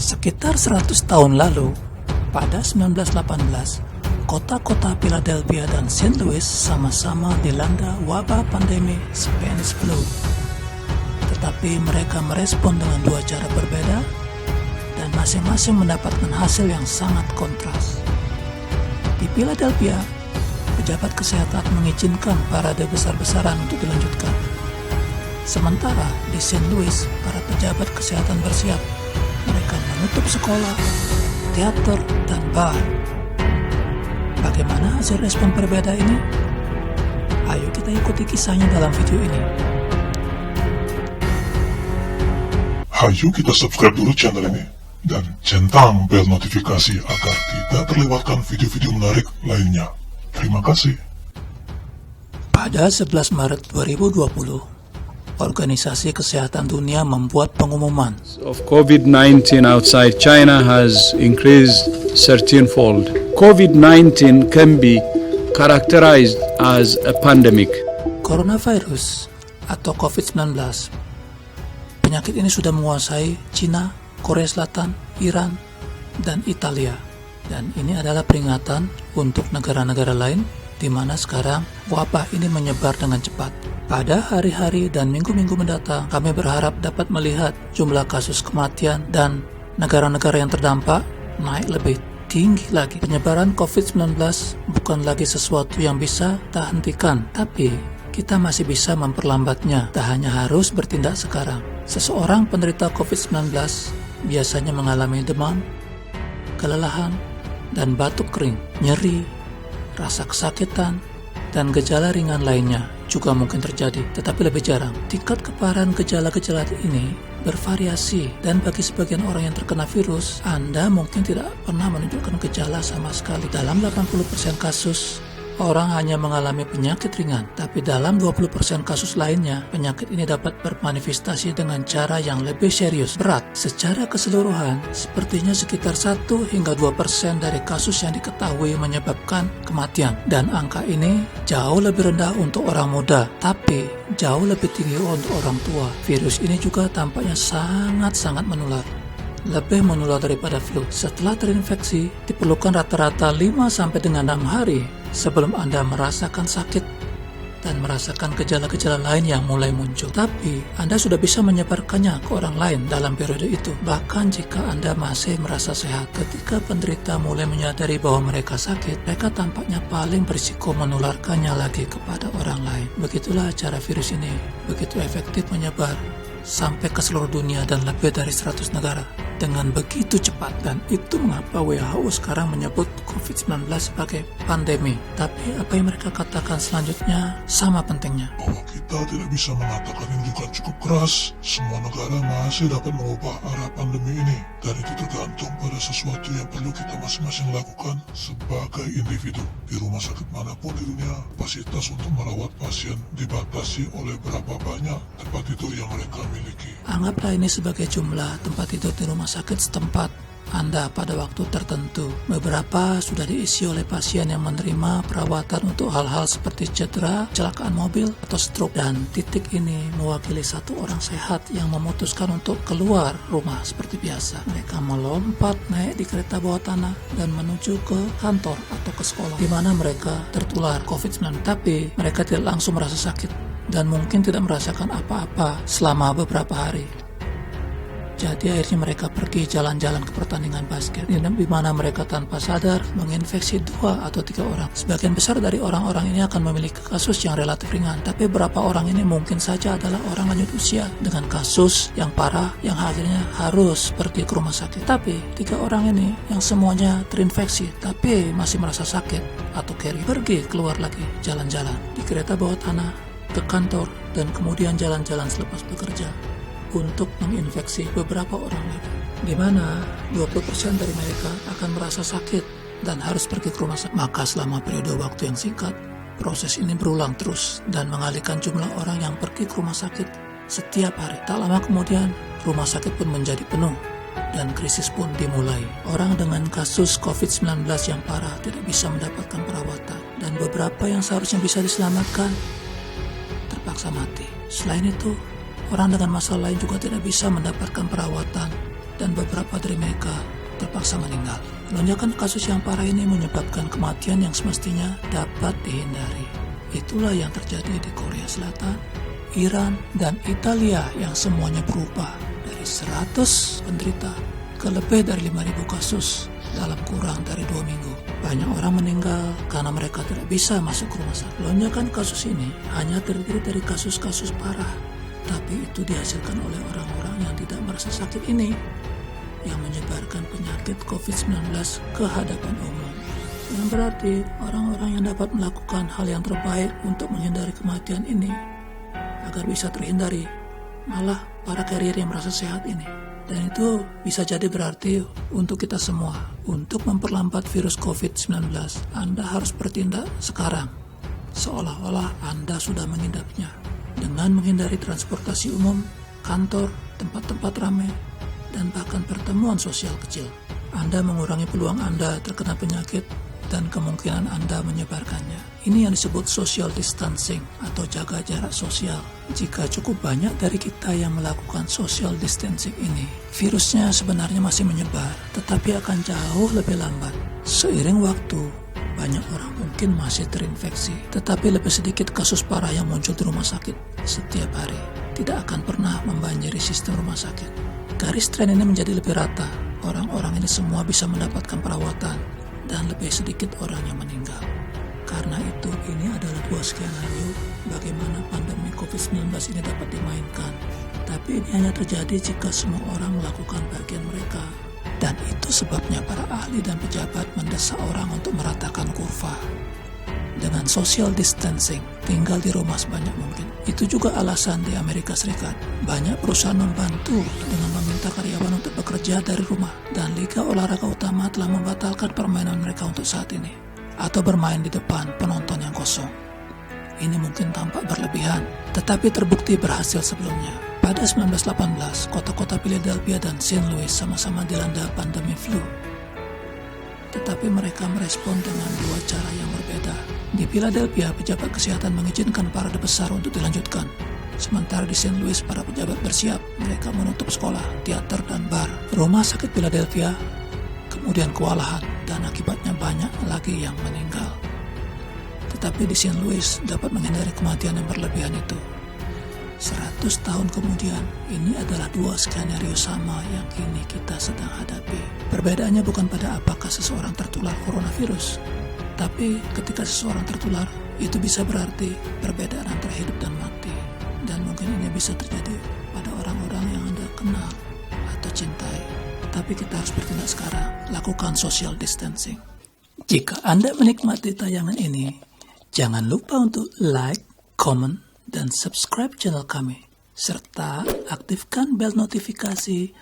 Sekitar 100 tahun lalu, pada 1918, kota-kota Philadelphia dan St. Louis sama-sama dilanda wabah pandemi Spanish flu. Tetapi mereka merespon dengan dua cara berbeda dan masing-masing mendapatkan hasil yang sangat kontras. Di Philadelphia, pejabat kesehatan mengizinkan parade besar-besaran untuk dilanjutkan. Sementara di St. Louis, para pejabat kesehatan bersiap. Mereka menutup sekolah, teater, dan bar. Bagaimana hasil respon berbeda ini? Ayo kita ikuti kisahnya dalam video ini. Ayo kita subscribe dulu channel ini dan centang bel notifikasi agar tidak terlewatkan video-video menarik lainnya. Terima kasih. Pada 11 Maret 2020, Organisasi Kesehatan Dunia membuat pengumuman of COVID-19 outside China has increased 13-fold. COVID-19 can be characterized as a pandemic. Coronavirus atau COVID-19. Penyakit ini sudah menguasai Cina, Korea Selatan, Iran, dan Italia. Dan ini adalah peringatan untuk negara-negara lain di mana sekarang wabah ini menyebar dengan cepat. Pada hari-hari dan minggu-minggu mendatang, kami berharap dapat melihat jumlah kasus kematian dan negara-negara yang terdampak naik lebih tinggi lagi. Penyebaran COVID-19 bukan lagi sesuatu yang bisa kita hentikan, tapi kita masih bisa memperlambatnya. Tak hanya harus bertindak sekarang. Seseorang penderita COVID-19 biasanya mengalami demam, kelelahan, dan batuk kering, nyeri, rasa kesakitan, dan gejala ringan lainnya juga mungkin terjadi, tetapi lebih jarang. Tingkat keparahan gejala-gejala ini bervariasi, dan bagi sebagian orang yang terkena virus, Anda mungkin tidak pernah menunjukkan gejala sama sekali. Dalam 80% kasus, orang hanya mengalami penyakit ringan, tapi dalam 20% kasus lainnya, penyakit ini dapat bermanifestasi dengan cara yang lebih serius, berat. Secara keseluruhan, sepertinya sekitar 1 hingga 2% dari kasus yang diketahui menyebabkan kematian. Dan angka ini jauh lebih rendah untuk orang muda, tapi jauh lebih tinggi untuk orang tua. Virus ini juga tampaknya sangat-sangat menular. Lebih menular daripada flu. Setelah terinfeksi, diperlukan rata-rata 5 sampai dengan 6 hari sebelum Anda merasakan sakit dan merasakan gejala-gejala lain yang mulai muncul. Tapi Anda sudah bisa menyebarkannya ke orang lain dalam periode itu. Bahkan jika Anda masih merasa sehat, ketika penderita mulai menyadari bahwa mereka sakit, mereka tampaknya paling berisiko menularkannya lagi kepada orang lain. Begitulah cara virus ini begitu efektif menyebar sampai ke seluruh dunia dan lebih dari 100 negara dengan begitu cepat. Dan itu mengapa WHO sekarang menyebut COVID-19 sebagai pandemi. Tapi apa yang mereka katakan selanjutnya sama pentingnya. Bahwa kita tidak bisa mengatakan ini juga cukup keras. Semua negara masih dapat mengubah arah pandemi ini, dan itu tergantung pada sesuatu yang perlu kita masing-masing lakukan sebagai individu. Di rumah sakit manapun di dunia, kapasitas untuk merawat pasien dibatasi oleh berapa banyak tempat tidur yang mereka miliki. Anggaplah ini sebagai jumlah tempat tidur di rumah sakit setempat Anda pada waktu tertentu. Beberapa sudah diisi oleh pasien yang menerima perawatan untuk hal-hal seperti cedera, kecelakaan mobil, atau stroke. Dan titik ini mewakili satu orang sehat yang memutuskan untuk keluar rumah seperti biasa. Mereka melompat naik di kereta bawah tanah dan menuju ke kantor atau ke sekolah, di mana mereka tertular COVID-19. Tapi mereka tidak langsung merasa sakit dan mungkin tidak merasakan apa-apa selama beberapa hari. Jadi akhirnya mereka pergi jalan-jalan ke pertandingan basket, di mana mereka tanpa sadar menginfeksi 2 atau 3 orang. Sebagian besar dari orang-orang ini akan memiliki kasus yang relatif ringan, tapi beberapa orang ini mungkin saja adalah orang lanjut usia dengan kasus yang parah yang akhirnya harus pergi ke rumah sakit. Tapi 3 orang ini yang semuanya terinfeksi tapi masih merasa sakit atau pergi keluar lagi jalan-jalan di kereta bawah tanah, ke kantor, dan kemudian jalan-jalan selepas bekerja untuk menginfeksi beberapa orang lagi, di mana 20% dari mereka akan merasa sakit dan harus pergi ke rumah sakit. Maka selama periode waktu yang singkat, proses ini berulang terus dan mengalihkan jumlah orang yang pergi ke rumah sakit setiap hari. Tak lama kemudian, rumah sakit pun menjadi penuh dan krisis pun dimulai. Orang dengan kasus COVID-19 yang parah tidak bisa mendapatkan perawatan, dan beberapa yang seharusnya bisa diselamatkan terpaksa mati. Selain itu, orang dengan masalah lain juga tidak bisa mendapatkan perawatan dan beberapa dari mereka terpaksa meninggal. Lonjakan kasus yang parah ini menyebabkan kematian yang semestinya dapat dihindari. Itulah yang terjadi di Korea Selatan, Iran, dan Italia yang semuanya berubah dari 100 penderita ke lebih dari 5.000 kasus dalam kurang dari 2 minggu. Banyak orang meninggal karena mereka tidak bisa masuk ke rumah sakit. Lonjakan kasus ini hanya terdiri dari kasus-kasus parah, tapi itu dihasilkan oleh orang-orang yang tidak merasa sakit ini, yang menyebarkan penyakit COVID-19 ke hadapan umum. Yang berarti orang-orang yang dapat melakukan hal yang terbaik untuk menghindari kematian ini agar bisa terhindari, malah para carrier yang merasa sehat ini. Dan itu bisa jadi berarti untuk kita semua, untuk memperlambat virus COVID-19, Anda harus bertindak sekarang, seolah-olah Anda sudah mengidapnya, dengan menghindari transportasi umum, kantor, tempat-tempat ramai, dan bahkan pertemuan sosial kecil. Anda mengurangi peluang Anda terkena penyakit dan kemungkinan Anda menyebarkannya. Ini yang disebut social distancing atau jaga jarak sosial. Jika cukup banyak dari kita yang melakukan social distancing ini, virusnya sebenarnya masih menyebar, tetapi akan jauh lebih lambat. Seiring waktu, banyak orang mungkin masih terinfeksi, tetapi lebih sedikit kasus parah yang muncul di rumah sakit setiap hari. Tidak akan pernah membanjiri sistem rumah sakit. Garis tren ini menjadi lebih rata. Orang-orang ini semua bisa mendapatkan perawatan dan lebih sedikit orang yang meninggal. Karena itu, ini adalah dua skenario bagaimana pandemi COVID-19 ini dapat dimainkan. Tapi ini hanya terjadi jika semua orang melakukan bagian mereka. Dan itu sebabnya para ahli dan pejabat mendesak orang untuk meratakan kurva. Dengan social distancing, tinggal di rumah sebanyak mungkin. Itu juga alasan di Amerika Serikat. Banyak perusahaan membantu dengan meminta karyawan untuk bekerja dari rumah. Dan Liga Olahraga Utama telah membatalkan permainan mereka untuk saat ini, atau bermain di depan penonton yang kosong. Ini mungkin tampak berlebihan, tetapi terbukti berhasil sebelumnya. Pada 1918, kota-kota Philadelphia dan St. Louis sama-sama dilanda pandemi flu. Tetapi mereka merespon dengan dua cara yang berbeda. Di Philadelphia, pejabat kesehatan mengizinkan parade besar untuk dilanjutkan. Sementara di St. Louis, para pejabat bersiap. Mereka menutup sekolah, teater, dan bar. Rumah sakit Philadelphia kemudian kewalahan, dan akibatnya banyak lagi yang meninggal. Tetapi di St. Louis dapat menghindari kematian yang berlebihan itu. 100 tahun kemudian, ini adalah dua skenario sama yang kini kita sedang hadapi. Perbedaannya bukan pada apakah seseorang tertular coronavirus, tapi ketika seseorang tertular, itu bisa berarti perbedaan antara hidup dan mati. Dan mungkin ini bisa terjadi pada orang-orang yang Anda kenal atau cintai. Tapi kita harus bertindak sekarang, lakukan social distancing. Jika Anda menikmati tayangan ini, jangan lupa untuk like, comment, dan subscribe channel kami, serta aktifkan bel notifikasi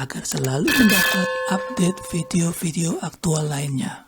agar selalu mendapat update video-video aktual lainnya.